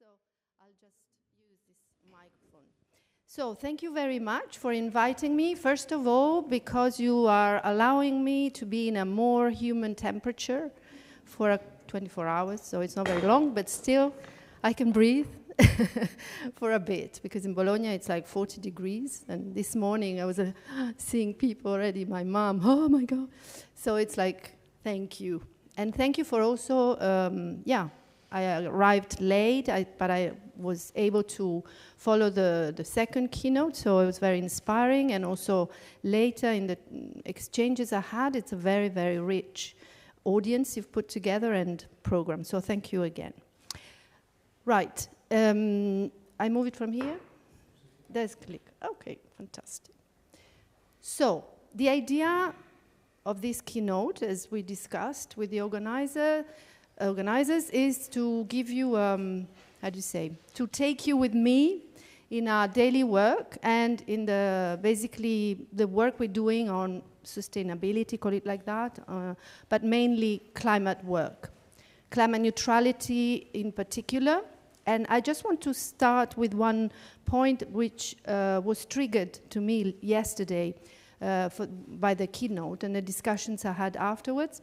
so I'll just use this microphone. So thank you very much for inviting me. First of all, because you are allowing me to be in a more human temperature for 24 hours, so it's not very long, but still I can breathe for a bit, because in Bologna it's like 40 degrees, and this morning I was seeing people already, my mom, oh my God. So it's like, thank you. And thank you for also, I arrived late, but I was able to follow the second keynote, so it was very inspiring. And also later in the exchanges I had, it's a very, very rich audience you've put together and program. So thank you again. Right, I move it from here. There's click. Okay, fantastic. So the idea of this keynote, as we discussed with the organizers, is to give you, to take you with me in our daily work and in basically the work we're doing on sustainability, call it like that, but mainly climate work, climate neutrality in particular. And I just want to start with one point which was triggered to me yesterday by the keynote and the discussions I had afterwards.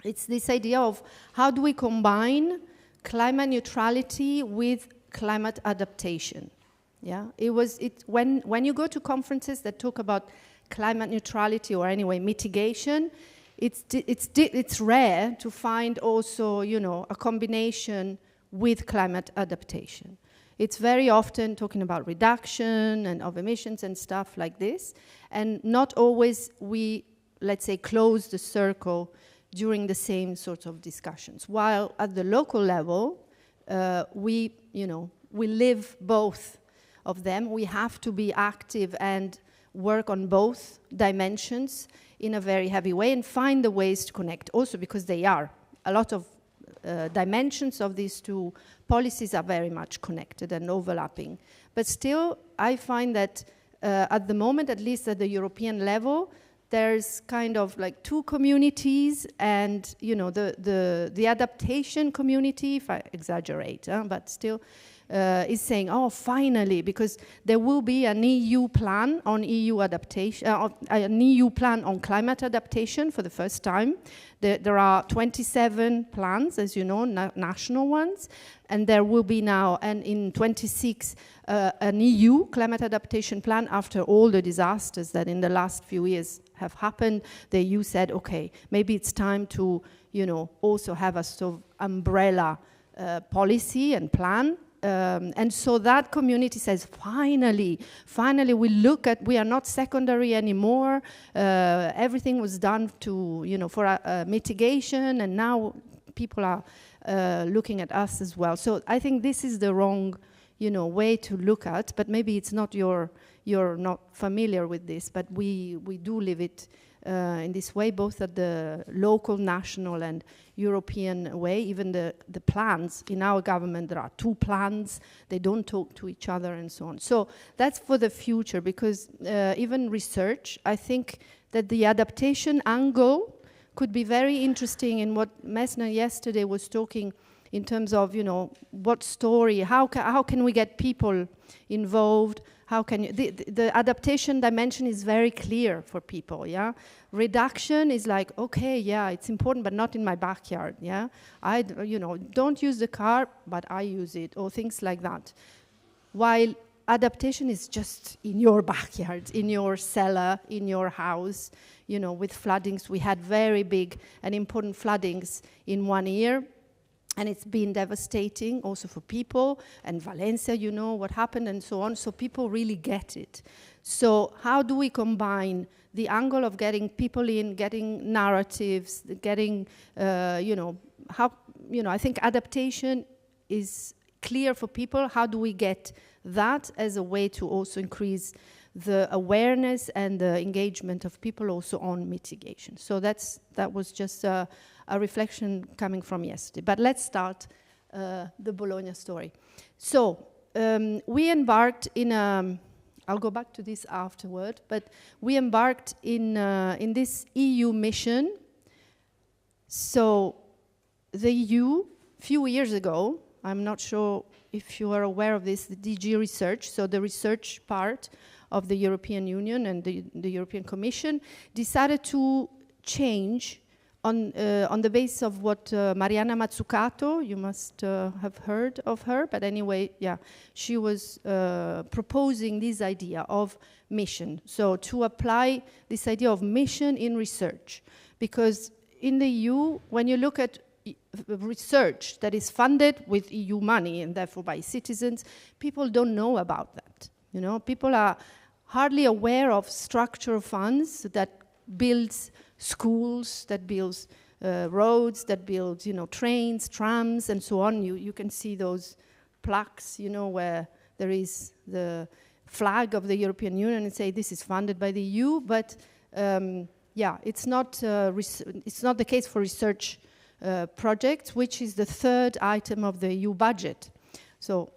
It's this idea of how do we combine climate neutrality with climate adaptation. Yeah, when you go to conferences that talk about climate neutrality or anyway mitigation, it's rare to find also, you know, a combination with climate adaptation. It's very often talking about reduction and of emissions and stuff like this, and not always we, let's say, close the circle during the same sorts of discussions. While at the local level, we live both of them. We have to be active and work on both dimensions in a very heavy way and find the ways to connect. Also because they are. A lot of dimensions of these two policies are very much connected and overlapping. But still, I find that at the moment, at least at the European level, there's kind of like two communities, and you know the adaptation community, if I exaggerate, but still is saying, oh, finally, because there will be an EU plan on EU adaptation, an EU plan on climate adaptation for the first time. There are 27 plans, as you know, national ones, and there will be now, and in 26, an EU climate adaptation plan after all the disasters that in the last few years have happened. The EU said, okay, maybe it's time to, you know, also have a sort of umbrella policy and plan. And so that community says, finally, we are not secondary anymore. Everything was done to, you know, for mitigation, and now people are looking at us as well. So I think this is the wrong, you know, way to look at, but maybe it's not you're not familiar with this, but we do live it in this way, both at the local, national, and European way. Even the plans in our government, there are two plans, they don't talk to each other and so on. So that's for the future, because even research, I think that the adaptation angle could be very interesting in what Messner yesterday was talking in terms of, you know, what story, how can we get people involved? How can you, the adaptation dimension is very clear for people, yeah? Reduction is like, okay, yeah, it's important, but not in my backyard, yeah? You know, don't use the car, but I use it, or things like that. While adaptation is just in your backyard, in your cellar, in your house, you know, with floodings. We had very big and important floodings in 1 year. And it's been devastating also for people, and Valencia, you know what happened and so on, so people really get it. So how do we combine the angle of getting people in, getting narratives, getting, I think adaptation is clear for people. How do we get that as a way to also increase the awareness and the engagement of people also on mitigation? So that was just a reflection coming from yesterday. But let's start the Bologna story. So we embarked in I'll go back to this afterward, but we embarked in this EU mission. So the EU, few years ago, I'm not sure if you are aware of this, the DG Research, so the research part of the European Union and the European Commission, decided to change on the basis of what Mariana Mazzucato, you must have heard of her, but anyway, yeah, she was proposing this idea of mission. So to apply this idea of mission in research, because in the EU, when you look at research that is funded with EU money and therefore by citizens, people don't know about that. You know, people are hardly aware of structural funds that builds schools, that builds roads, that builds, you know, trains, trams, and so on. You can see those plaques, you know, where there is the flag of the European Union and say this is funded by the EU, but yeah, it's not the case for research projects, which is the third item of the EU budget. So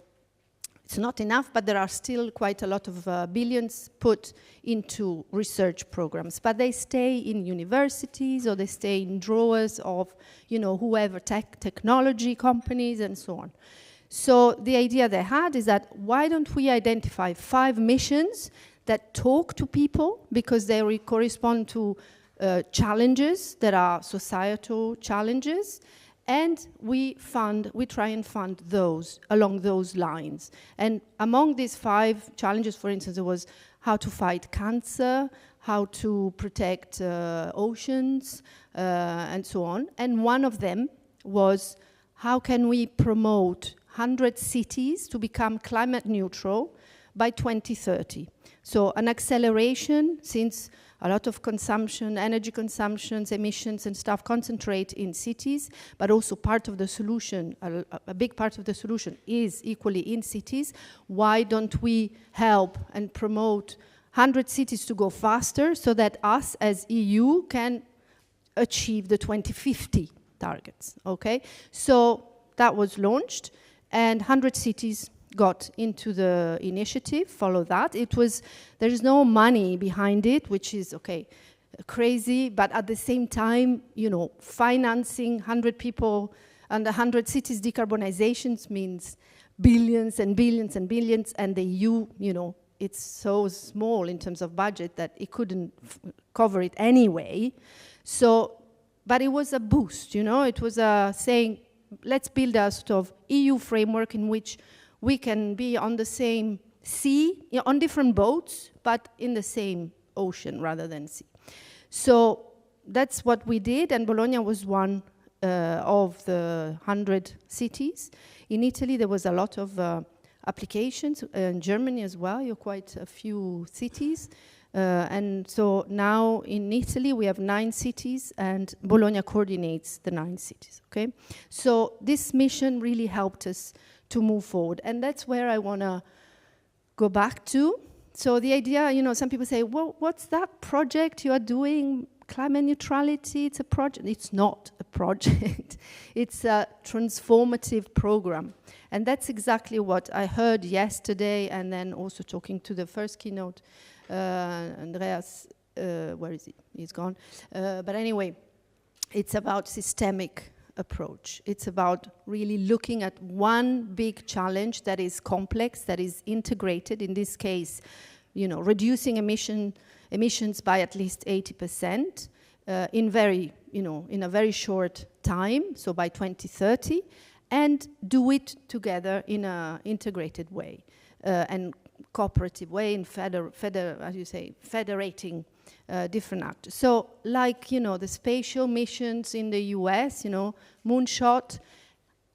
it's not enough, but there are still quite a lot of billions put into research programs. But they stay in universities or they stay in drawers of, you know, whoever, technology companies and so on. So the idea they had is that why don't we identify 5 missions that talk to people, because they correspond to challenges that are societal challenges, and we try and fund those along those lines. And among these 5 challenges, for instance, there was how to fight cancer, how to protect oceans, and so on. And one of them was how can we promote 100 cities to become climate neutral by 2030. So an acceleration, since a lot of consumption, energy consumptions, emissions and stuff concentrate in cities, but also part of the solution, a big part of the solution is equally in cities. Why don't we help and promote 100 cities to go faster so that us as EU can achieve the 2050 targets, okay? So that was launched and 100 cities got into the initiative, follow that. There is no money behind it, which is, okay, crazy, but at the same time, you know, financing 100 people and 100 cities decarbonizations means billions and billions and billions, and the EU, you know, it's so small in terms of budget that it couldn't cover it anyway. So, but it was a boost, you know, it was saying, let's build a sort of EU framework in which we can be on the same sea, you know, on different boats, but in the same ocean rather than sea. So that's what we did, and Bologna was one of the 100 cities. In Italy, there was a lot of applications, in Germany as well, you have quite a few cities. And so now in Italy, we have 9 cities, and Bologna coordinates the 9 cities, okay? So this mission really helped us to move forward. And that's where I want to go back to. So the idea, you know, some people say, well, what's that project you are doing? Climate neutrality, it's a project. It's not a project. It's a transformative program. And that's exactly what I heard yesterday, and then also talking to the first keynote, Andreas, where is he? He's gone. But anyway, it's about systemic approach. It's about really looking at one big challenge that is complex, that is integrated. In this case, you know, reducing emissions by at least 80% in a very short time, so by 2030, and do it together in an integrated way and cooperative way, in federating different actors. So like, you know, the spatial missions in the US, you know, moonshot,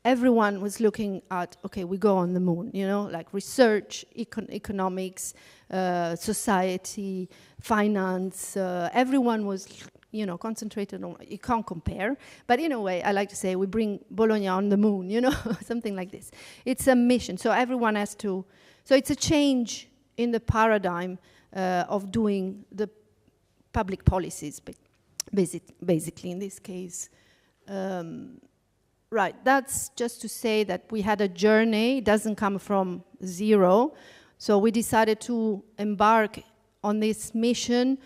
everyone was looking at, okay, we go on the moon, you know, like research, economics, society, finance, everyone was, you know, concentrated on, you can't compare, but in a way, I like to say, we bring Bologna on the moon, you know, something like this. It's a mission, so everyone has to, so it's a change in the paradigm of doing the public policies, basically in this case. Right, that's just to say that we had a journey, it doesn't come from zero. So we decided to embark on this mission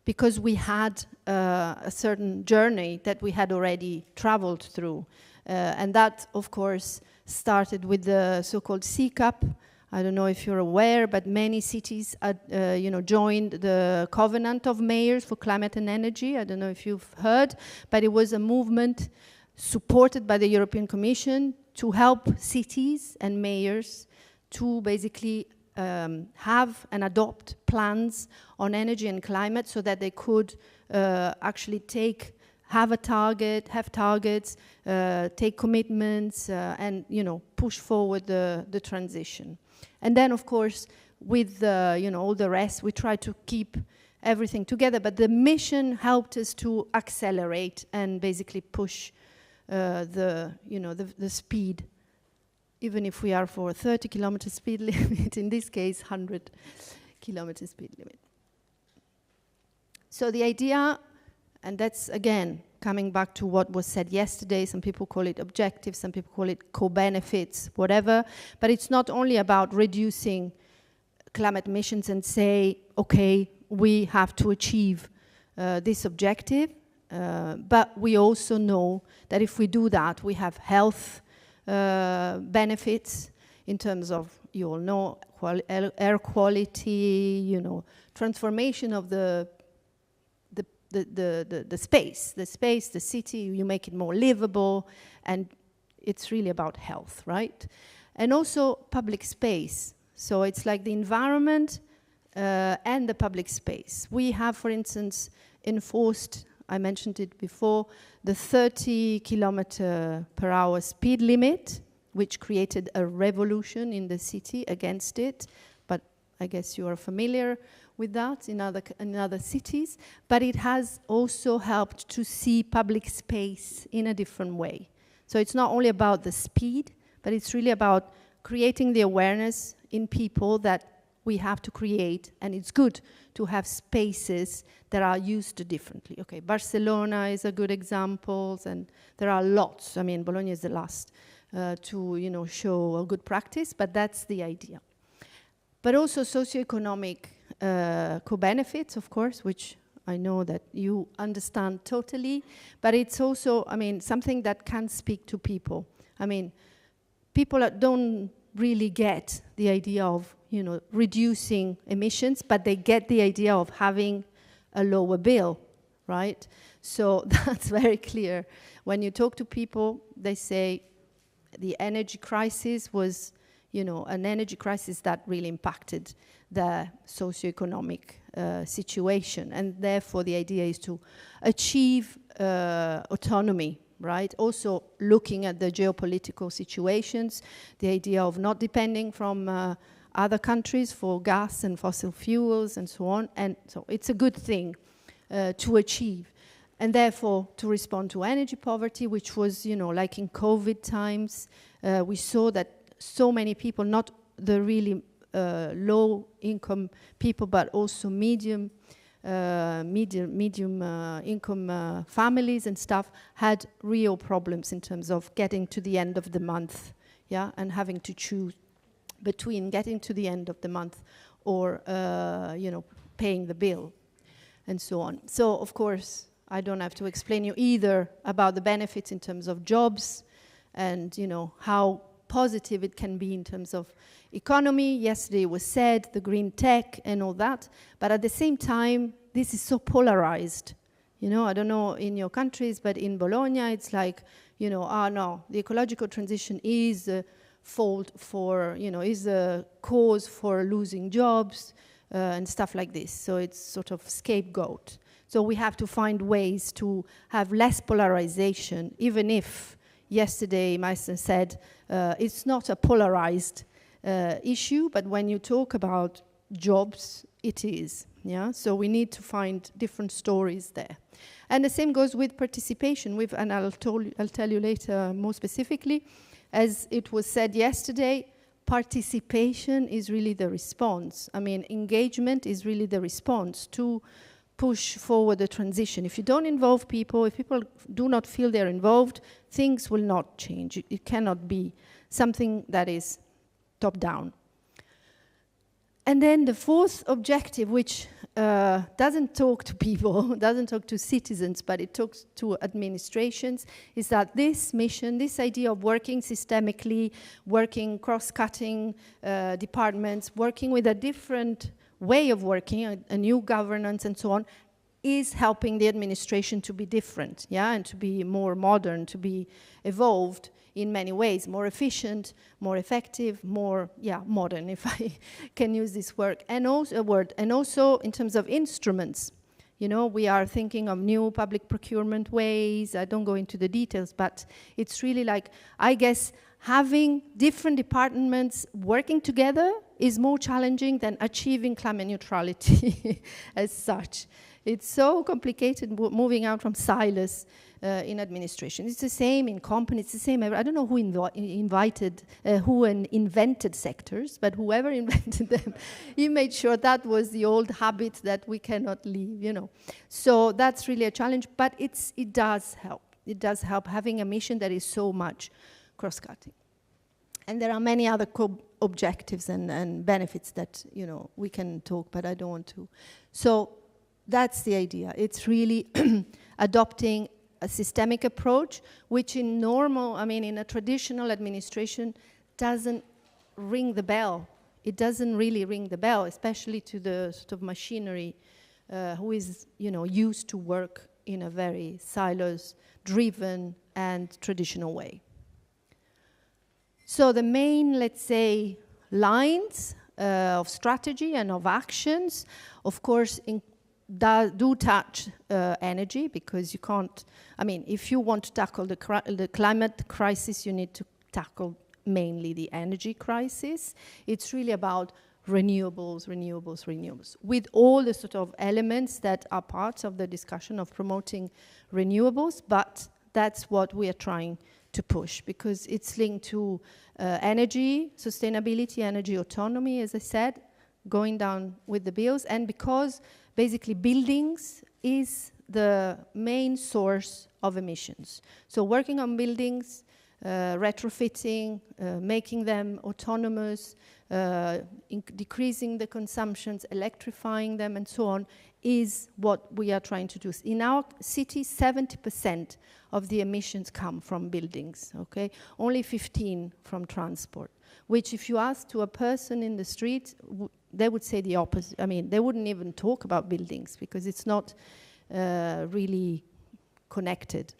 because we had a certain journey that we had already traveled through. And that, of course, started with the so-called CCAP. I don't know if you're aware, but many cities joined the Covenant of Mayors for Climate and Energy. I don't know if you've heard, but it was a movement supported by the European Commission to help cities and mayors to basically have and adopt plans on energy and climate so that they could actually have targets, take commitments, and push forward the transition. And then, of course, with all the rest, we try to keep everything together. But the mission helped us to accelerate and basically push the speed. Even if we are for 30 kilometer speed limit, in this case, 100 kilometer speed limit. So the idea, and that's again coming back to what was said yesterday, some people call it objectives, some people call it co-benefits, whatever, but it's not only about reducing climate emissions and say, okay, we have to achieve this objective, but we also know that if we do that, we have health benefits in terms of, you all know, air quality, transformation of the space, the city, you make it more livable, and it's really about health, right? And also public space. So it's like the environment and the public space. We have, for instance, enforced, I mentioned it before, the 30 kilometer per hour speed limit, which created a revolution in the city against it. But I guess you are familiar with that in other cities. But it has also helped to see public space in a different way. So it's not only about the speed, but it's really about creating the awareness in people that we have to create, and it's good to have spaces that are used differently. Okay, Barcelona is a good example, and there are lots. I mean, Bologna is the last to show a good practice, but that's the idea. But also socio-economic co-benefits, of course, which I know that you understand totally, but it's also, I mean, something that can speak to people. I mean, people don't really get the idea of reducing emissions, but they get the idea of having a lower bill, right? So that's very clear. When you talk to people, they say the energy crisis was, an energy crisis that really impacted the socioeconomic situation. And therefore, the idea is to achieve autonomy, right? Also looking at the geopolitical situations, the idea of not depending from other countries for gas and fossil fuels and so on. And so it's a good thing to achieve. And therefore, to respond to energy poverty, which was, like in COVID times, we saw that so many people, not the really low income people, but also medium income families and stuff had real problems in terms of getting to the end of the month, yeah, and having to choose between getting to the end of the month or, paying the bill and so on. So, of course, I don't have to explain you either about the benefits in terms of jobs and, how positive it can be in terms of economy. Yesterday was said, the green tech and all that. But at the same time, this is so polarized. I don't know in your countries, but in Bologna, it's like, no, the ecological transition is fault for, is a cause for losing jobs and stuff like this. So it's sort of scapegoat. So we have to find ways to have less polarization, even if yesterday Meister said it's not a polarized issue, but when you talk about jobs, it is. Yeah. So we need to find different stories there. And the same goes with participation. And I'll tell you later more specifically. As it was said yesterday, participation is really the response. I mean, engagement is really the response to push forward the transition. If you don't involve people, if people do not feel they're involved, things will not change. It cannot be something that is top-down. And then the fourth objective, which doesn't talk to people, doesn't talk to citizens, but it talks to administrations, is that this mission, this idea of working systemically, working cross-cutting departments, working with a different way of working, a new governance and so on, is helping the administration to be different, yeah, and to be more modern, to be evolved in many ways, more efficient, more effective, more, yeah, modern, if I can use this word. And also in terms of instruments. You know, we are thinking of new public procurement ways. I don't go into the details, but it's really like, I guess, having different departments working together is more challenging than achieving climate neutrality as such. It's so complicated moving out from silos in administration. It's the same in companies, it's the same. I don't know who invented sectors, but whoever invented them, he made sure that was the old habit that we cannot leave, you know. So that's really a challenge, but it does help. It does help having a mission that is so much cross-cutting. And there are many other objectives and benefits that, you know, we can talk, but I don't want to. So that's the idea. It's really adopting a systemic approach, which in normal, I mean, in a traditional administration, doesn't ring the bell. It doesn't really ring the bell, especially to the sort of machinery who is, you know, used to work in a very silos-driven and traditional way. So the main, let's say, lines of strategy and of actions, of course, do touch energy, because you can't, I mean, if you want to tackle the climate crisis, you need to tackle mainly the energy crisis. It's really about renewables, renewables, renewables, with all the sort of elements that are parts of the discussion of promoting renewables, but that's what we are trying to push, because it's linked to energy, sustainability, energy autonomy, as I said, going down with the bills, and because basically buildings is the main source of emissions. So working on buildings, retrofitting, making them autonomous, decreasing the consumptions, electrifying them, and so on, is what we are trying to do. In our city, 70% of the emissions come from buildings, okay? Only 15 from transport, which if you ask to a person in the street, they would say the opposite. I mean, they wouldn't even talk about buildings because it's not really connected.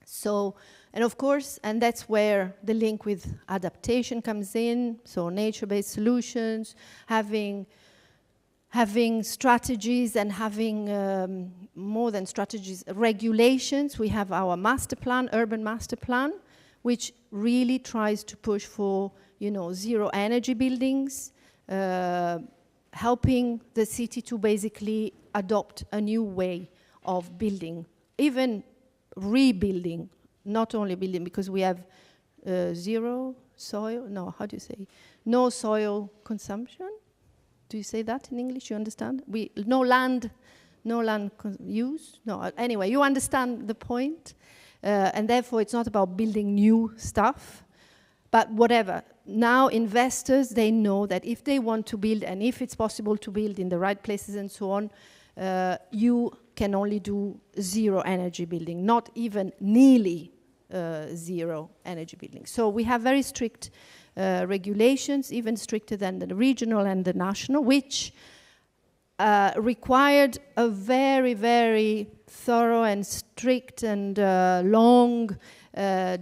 So, and of course, and that's where the link with adaptation comes in. So nature-based solutions, having strategies and having more than strategies, regulations. We have our master plan, urban master plan, which really tries to push for, you know, zero energy buildings, helping the city to basically adopt a new way of building, even rebuilding, not only building, because we have zero soil, no, how do you say? No soil consumption? Do you say that in English? You understand? No land use? No, anyway, you understand the point. And therefore, it's not about building new stuff, but whatever. Now, investors, they know that if they want to build, and if it's possible to build in the right places and so on, you can only do zero energy building, not even nearly zero energy building. So we have very strict regulations, even stricter than the regional and the national, which required a very, very thorough and strict and long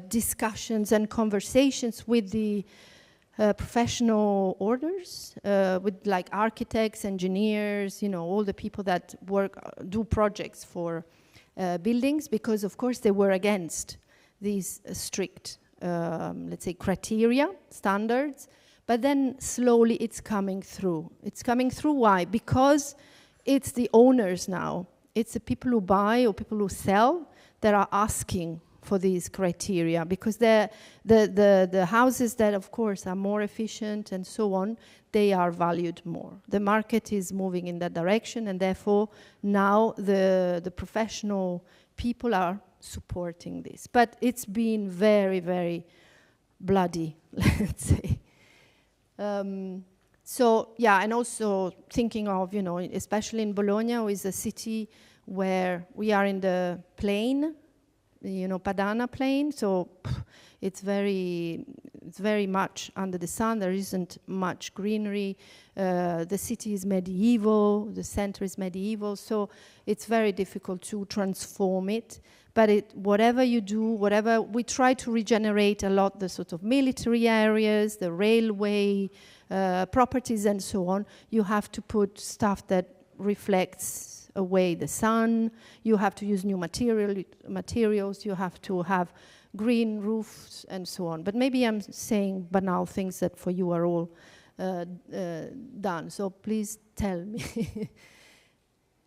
discussions and conversations with the professional orders, with like architects, engineers, you know, all the people that do projects for buildings, because of course they were against these strict, let's say, criteria, standards, but then slowly it's coming through. It's coming through, why? Because it's the owners now, it's the people who buy or people who sell that are asking for these criteria, because the houses that, of course, are more efficient and so on, they are valued more. The market is moving in that direction, and therefore now the professional people are supporting this. But it's been very, very bloody, let's say. So yeah, and also thinking of, especially in Bologna, is a city where we are in the plain, Padana plain, so it's very much under the sun. There isn't much greenery. The city is medieval, the center is medieval, so it's very difficult to transform it. But whatever you do, we try to regenerate a lot the sort of military areas, the railway, properties and so on. You have to put stuff that reflects away the sun. You have to use new materials. You have to have green roofs and so on. But maybe I'm saying banal things that for you are all done. So please tell me.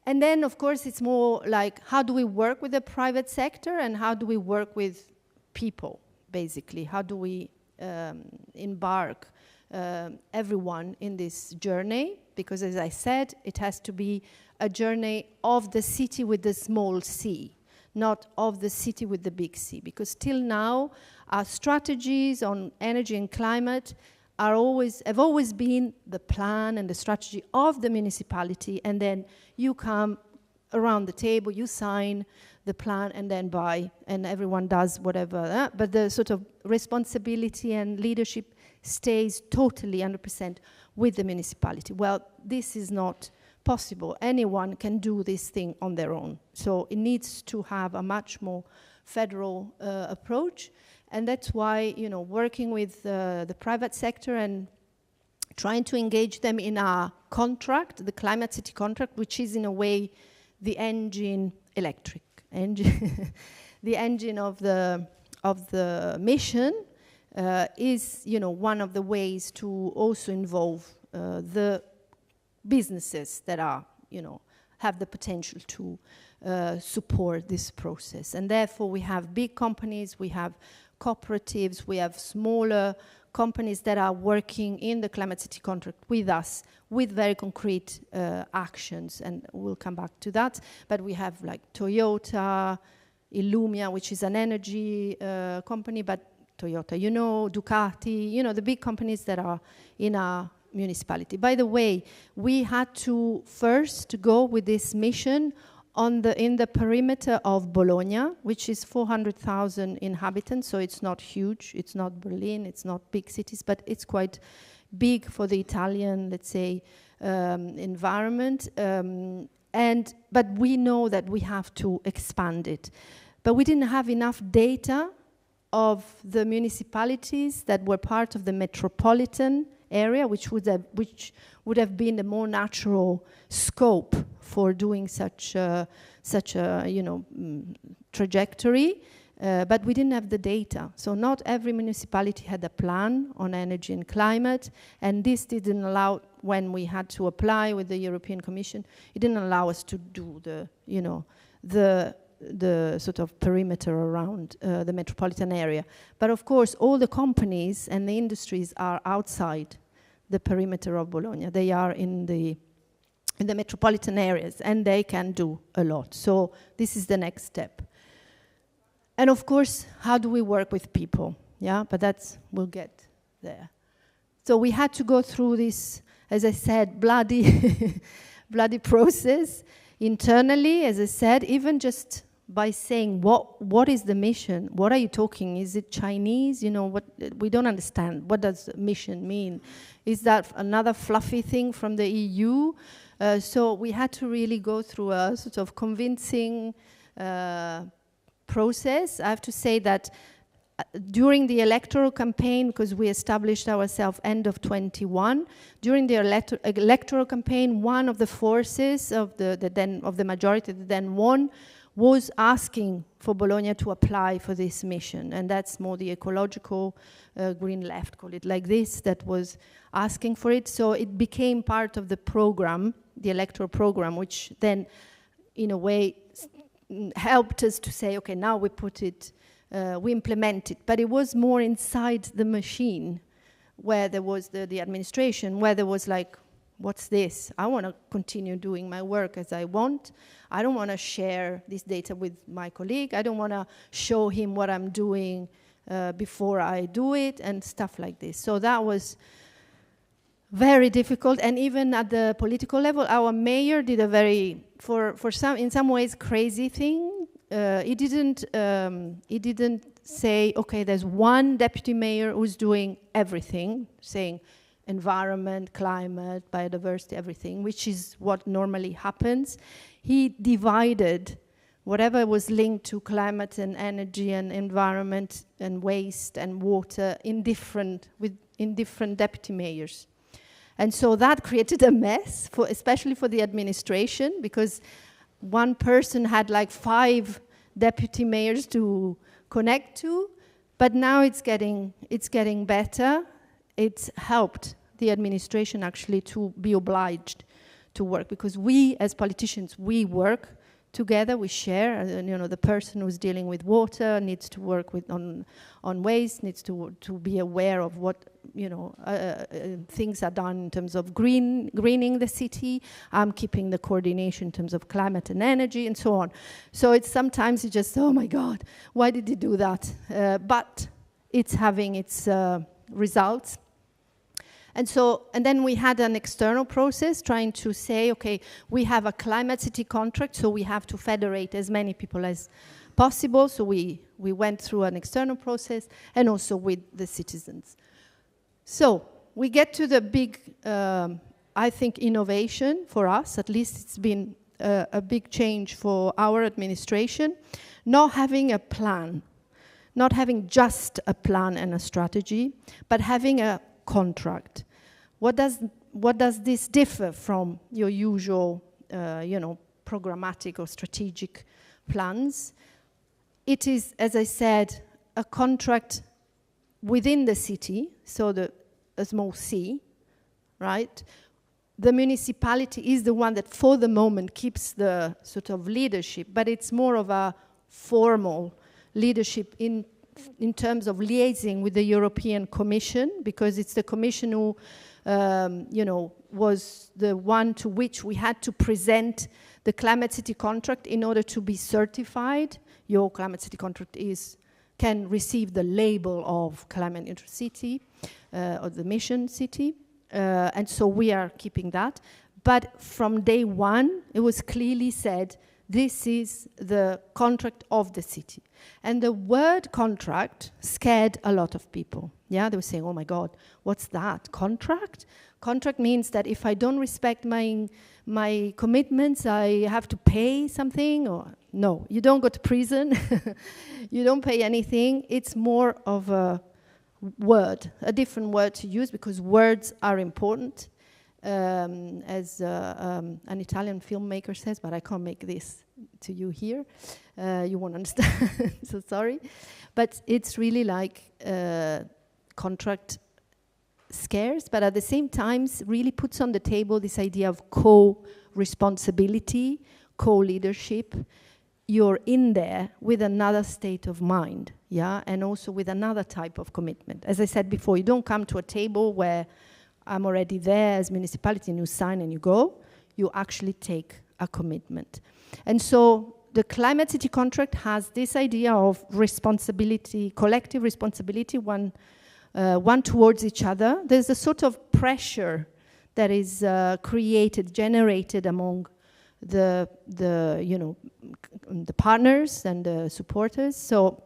And then, of course, it's more like, how do we work with the private sector and how do we work with people, basically? How do we embark everyone in this journey? Because, as I said, it has to be a journey of the city with the small c, not of the city with the big C. Because till now, our strategies on energy and climate have always been the plan and the strategy of the municipality, and then you come around the table, you sign the plan, and then buy, and everyone does whatever. But the sort of responsibility and leadership stays totally 100% with the municipality. Well, this is not possible. Anyone can do this thing on their own. So it needs to have a much more federal approach. And that's why, working with the private sector and trying to engage them in our contract, the Climate City contract, which is in a way the electric engine, the engine of the mission, is, one of the ways to also involve the businesses that are, have the potential to support this process. And therefore, we have big companies, we have cooperatives, we have smaller companies that are working in the Climate City contract with us with very concrete actions, and we'll come back to that. But we have like Toyota, Illumia, which is an energy company, but Toyota, Ducati, the big companies that are in our municipality. By the way, we had to first go with this mission in the perimeter of Bologna, which is 400,000 inhabitants, so it's not huge, it's not Berlin, it's not big cities, but it's quite big for the Italian, let's say, environment. But we know that we have to expand it. But we didn't have enough data of the municipalities that were part of the metropolitan area, which would have been the more natural scope for doing such a trajectory, but we didn't have the data. So not every municipality had a plan on energy and climate, and this didn't allow, when we had to apply with the European Commission, it didn't allow us to do the sort of perimeter around the metropolitan area. But of course, all the companies and the industries are outside the perimeter of Bologna. They are in the metropolitan areas, and they can do a lot. So this is the next step. And of course, how do we work with people? Yeah, but we'll get there. So we had to go through this, as I said, bloody process internally, as I said, even just by saying, what is the mission? What are you talking? Is it Chinese? What we don't understand. What does mission mean? Is that another fluffy thing from the EU? So we had to really go through a sort of convincing process. I have to say that during the electoral campaign, because we established ourselves end of 21, during the electoral campaign, one of the forces of the majority that then won was asking for Bologna to apply for this mission. And that's more the ecological green left, call it like this, that was asking for it. So it became part of the program, the electoral program, which then, in a way, helped us to say, okay, now we put it, we implement it. But it was more inside the machine, where there was the administration, where there was like, what's this? I want to continue doing my work as I want. I don't want to share this data with my colleague. I don't want to show him what I'm doing before I do it and stuff like this. So that was very difficult. And even at the political level, our mayor did a very, in some ways, crazy thing. He didn't say, okay, there's one deputy mayor who's doing everything, saying environment, climate, biodiversity, everything, which is what normally happens. He divided whatever was linked to climate and energy and environment and waste and water in different deputy mayors. And so that created a mess, especially for the administration, because one person had like 5 deputy mayors to connect to, but now it's getting better. It's helped the administration actually to be obliged to work, because we as politicians, we work together, we share. The person who's dealing with water needs to work on waste, needs to be aware of what things are done in terms of greening the city. I'm keeping the coordination in terms of climate and energy and so on. So it's sometimes you just, oh my God, why did he do that? But it's having its results. And then we had an external process trying to say, okay, we have a climate city contract, so we have to federate as many people as possible. So we went through an external process and also with the citizens. So we get to the big, I think, innovation for us. At least it's been a big change for our administration. Not having a plan, not having just a plan and a strategy, but having a contract. What does this differ from your usual, programmatic or strategic plans? It is, as I said, a contract within the city, so a small C, right? The municipality is the one that, for the moment, keeps the sort of leadership, but it's more of a formal leadership in terms of liaising with the European Commission, because it's the Commission who, was the one to which we had to present the Climate City contract in order to be certified. Your Climate City contract can receive the label of Climate Neutral City, or the Mission City, and so we are keeping that. But from day one, it was clearly said, this is the contract of the city. And the word contract scared a lot of people. Yeah, they were saying, oh my God, what's that? Contract? Contract means that if I don't respect my commitments, I have to pay something? Or no, you don't go to prison. You don't pay anything. It's more of a word, a different word to use, because words are important. As an Italian filmmaker says, but I can't make this to you here. You won't understand, so sorry. But it's really like contract scarce, but at the same time really puts on the table this idea of co-responsibility, co-leadership. You're in there with another state of mind, yeah, and also with another type of commitment. As I said before, you don't come to a table where I'm already there as municipality and you sign and you go. You actually take a commitment. And so the Climate City contract has this idea of responsibility, collective responsibility, one towards each other. There's a sort of pressure that is generated among the partners and the supporters. So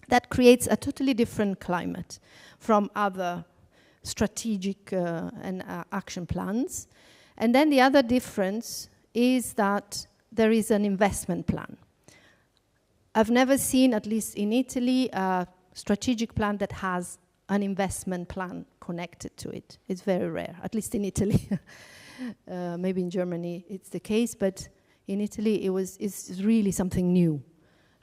that creates a totally different climate from other strategic and action plans. And then the other difference is that there is an investment plan. I've never seen, at least in Italy, a strategic plan that has an investment plan connected to it. It's very rare, at least in Italy. Maybe in Germany it's the case, but in Italy it's really something new.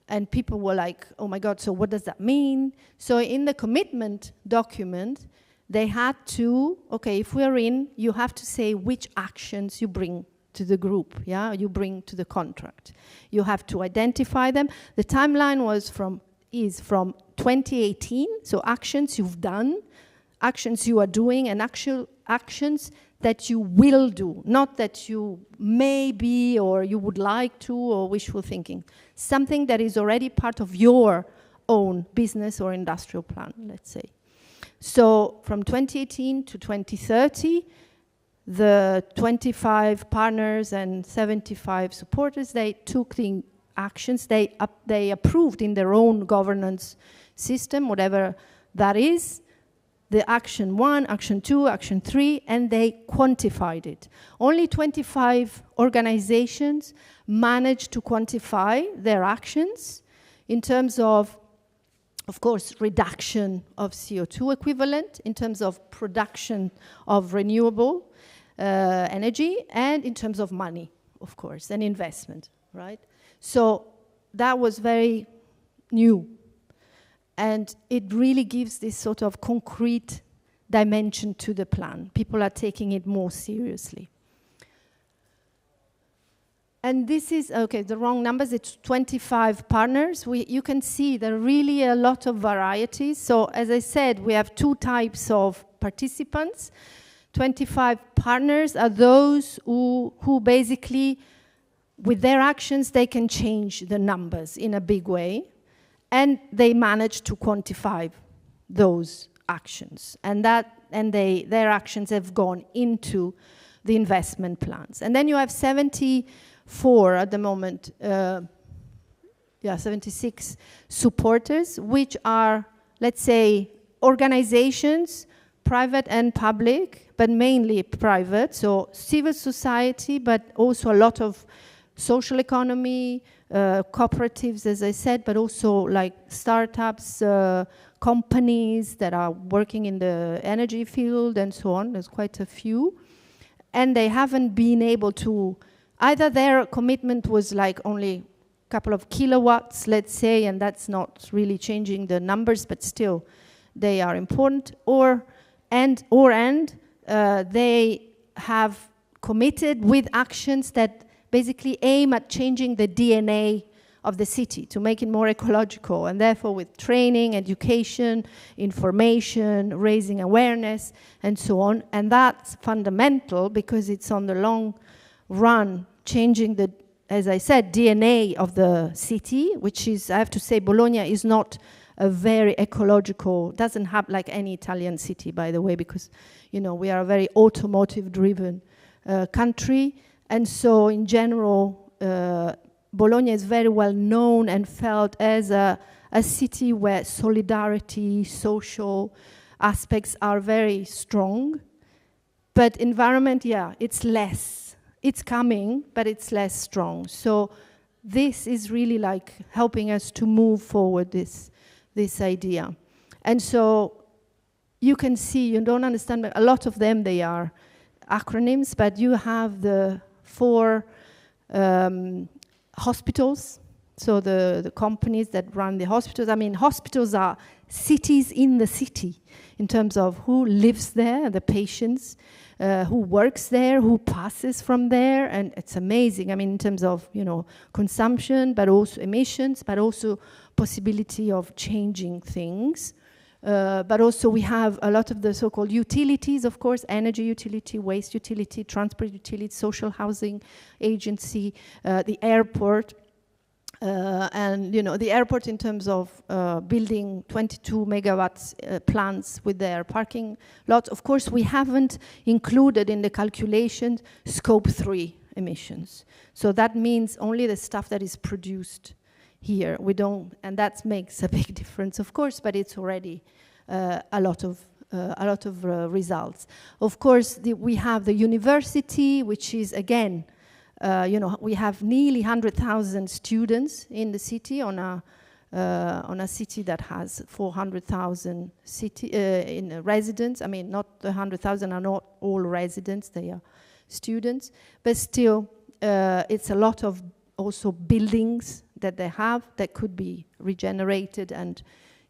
And people were like, oh my God, so what does that mean? So in the commitment document, they had to, okay, if we're in, you have to say which actions you bring to the group, yeah, you bring to the contract. You have to identify them. The timeline is from 2018, so actions you've done, actions you are doing, and actual actions that you will do, not that you may be or you would like to or wishful thinking. Something that is already part of your own business or industrial plan, let's say. So from 2018 to 2030, the 25 partners and 75 supporters, they took the actions they approved in their own governance system, whatever that is, the action 1, action 2, action 3, and they quantified it. Only 25 organizations managed to quantify their actions in terms of course, reduction of CO2 equivalent, in terms of production of renewable energy, and in terms of money, of course, and investment, right? So that was very new. And it really gives this sort of concrete dimension to the plan. People are taking it more seriously. And this is, okay, the wrong numbers, it's 25 partners. You can see there are really a lot of varieties. So as I said, we have 2 types of participants. 25 partners are those who basically, with their actions, they can change the numbers in a big way. And they manage to quantify those actions. And their actions have gone into the investment plans. And then you have 74 at the moment, 76 supporters, which are, let's say, organizations, private and public, but mainly private, so civil society, but also a lot of social economy, cooperatives, as I said, but also like startups, companies that are working in the energy field and so on. There's quite a few. And they haven't been able to, either their commitment was like only a couple of kilowatts, let's say, and that's not really changing the numbers, but still they are important, or they have committed with actions that basically aim at changing the DNA of the city to make it more ecological, and therefore with training, education, information, raising awareness, and so on. And that's fundamental because it's on the long run changing the, as I said, DNA of the city, which is, I have to say, Bologna is not a very ecological, doesn't have like any Italian city, by the way, because, you know, we are a very automotive-driven country. And so in general, Bologna is very well known and felt as a city where solidarity, social aspects are very strong. But environment, yeah, it's less. It's coming, but it's less strong. So this is really like helping us to move forward this idea. And so you can see, you don't understand, but a lot of them, they are acronyms, but you have the 4 hospitals, so the companies that run the hospitals. I mean, hospitals are cities in the city in terms of who lives there, the patients, who works there, who passes from there, and it's amazing. I mean, in terms of, you know, consumption, but also emissions, but also possibility of changing things. But also we have a lot of the so-called utilities, of course, energy utility, waste utility, transport utility, social housing agency, the airport. And, you know, the airport in terms of building 22 megawatts plants with their parking lots. Of course, we haven't included in the calculation scope 3 emissions. So that means only the stuff that is produced here. We don't, and that makes a big difference, of course, but it's already a lot of results. Of course, we have the university, which is, again, you know, we have nearly 100,000 students in the city on a city that has 400,000 in residents. I mean, not the 100,000 are not all residents; they are students, but still, it's a lot of also buildings that they have that could be regenerated and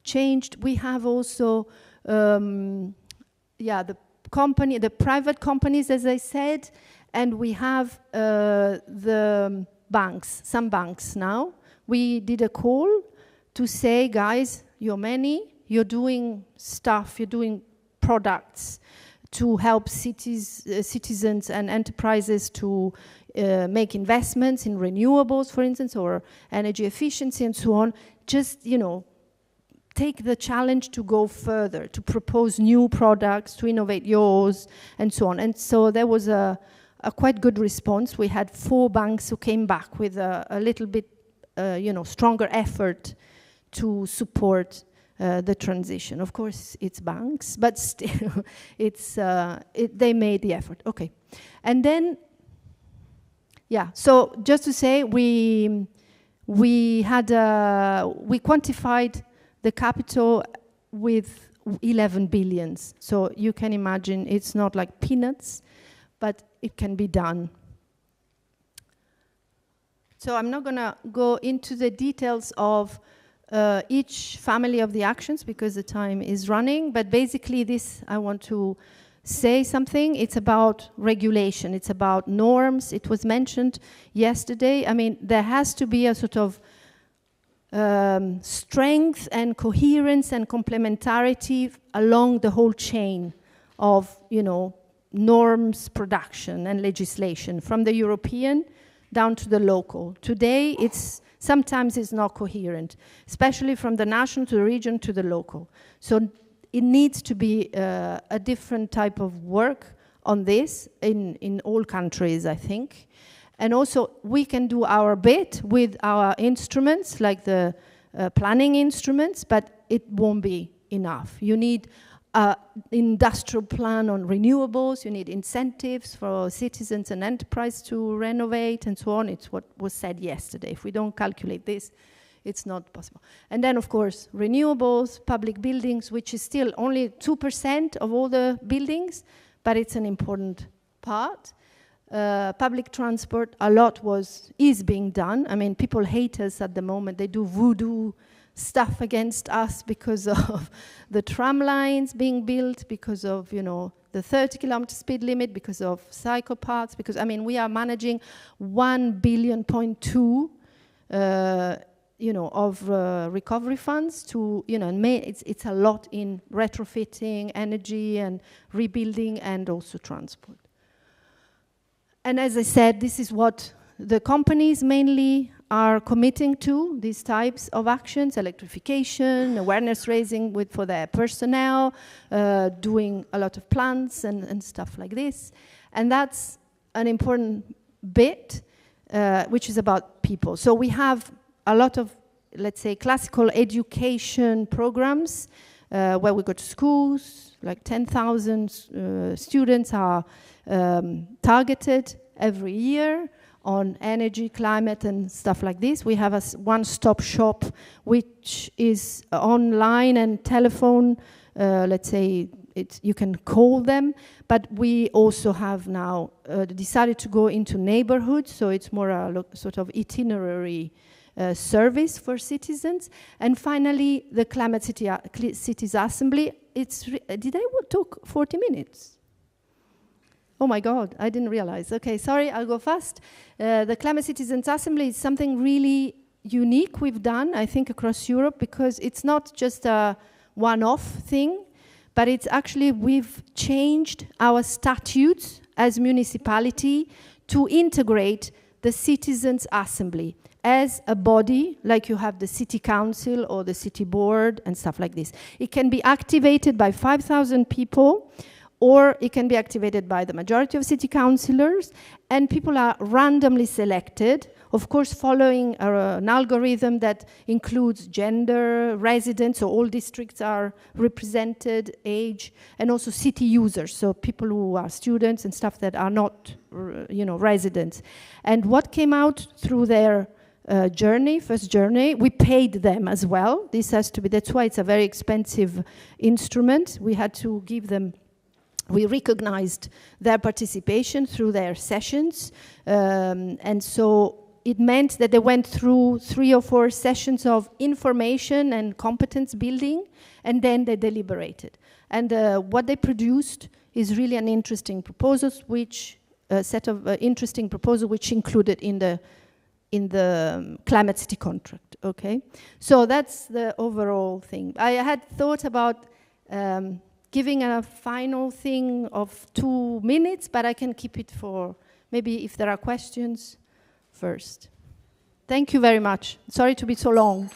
changed. We have also, the private companies, as I said, and we have the banks, some banks now. We did a call to say, guys, you're many, you're doing stuff, you're doing products to help citizens and enterprises to make investments in renewables, for instance, or energy efficiency and so on. Just, you know, take the challenge to go further, to propose new products, to innovate yours, and so on. And so there was a quite good response. We had 4 banks who came back with a little bit, stronger effort to support the transition. Of course, it's banks, but still, they made the effort. Okay, and then, yeah. So just to say, we quantified the capital with 11 billions. So you can imagine it's not like peanuts, but it can be done. So I'm not gonna go into the details of each family of the actions because the time is running, but basically this, I want to say something. It's about regulation, it's about norms. It was mentioned yesterday. I mean, there has to be a sort of strength and coherence and complementarity along the whole chain of, norms production and legislation, from the European down to the local. Today, sometimes it's not coherent, especially from the national to the region to the local. So it needs to be a different type of work on this in all countries, I think. And also, we can do our bit with our instruments, like the planning instruments, but it won't be enough. You need an industrial plan on renewables, you need incentives for citizens and enterprise to renovate and so on. It's what was said yesterday. If we don't calculate this, it's not possible. And then, of course, renewables, public buildings, which is still only 2% of all the buildings, but it's an important part. Public transport, a lot is being done. I mean, people hate us at the moment. They do voodoo stuff against us because of the tram lines being built, because of, the 30-kilometer speed limit, because of psychopaths, because, I mean, we are managing 1.2 billion, of recovery funds to, it's a lot in retrofitting, energy and rebuilding, and also transport. And as I said, this is what the companies mainly are committing to, these types of actions: electrification, awareness raising for their personnel, doing a lot of plans and stuff like this. And that's an important bit, which is about people. So we have a lot of, let's say, classical education programs where we go to schools, like 10,000 students are targeted every year on energy, climate, and stuff like this. We have a one-stop shop, which is online and telephone. Let's say you can call them, but we also have now decided to go into neighborhoods, so it's more a sort of itinerary service for citizens. And finally, the Climate Cities Assembly. Did I talk 40 minutes? Oh my God, I didn't realize. Okay, sorry, I'll go fast. The Climate Citizens Assembly is something really unique we've done, I think, across Europe, because it's not just a one-off thing, but it's actually, we've changed our statutes as municipality to integrate the Citizens Assembly as a body, like you have the city council or the city board and stuff like this. It can be activated by 5,000 people, or it can be activated by the majority of city councillors, and people are randomly selected, of course following an algorithm that includes gender, residents, so all districts are represented, age, and also city users, so people who are students and stuff that are not, residents. And what came out through their first journey, we paid them as well. This has to be, that's why it's a very expensive instrument. We had to give them, we recognized their participation through their sessions. And so it meant that they went through 3 or 4 sessions of information and competence building, and then they deliberated. And what they produced is really an interesting proposal, set of interesting proposals which included in the climate city contract, okay? So that's the overall thing. I had thought about giving a final thing of 2 minutes, but I can keep it for maybe if there are questions first. Thank you very much. Sorry to be so long.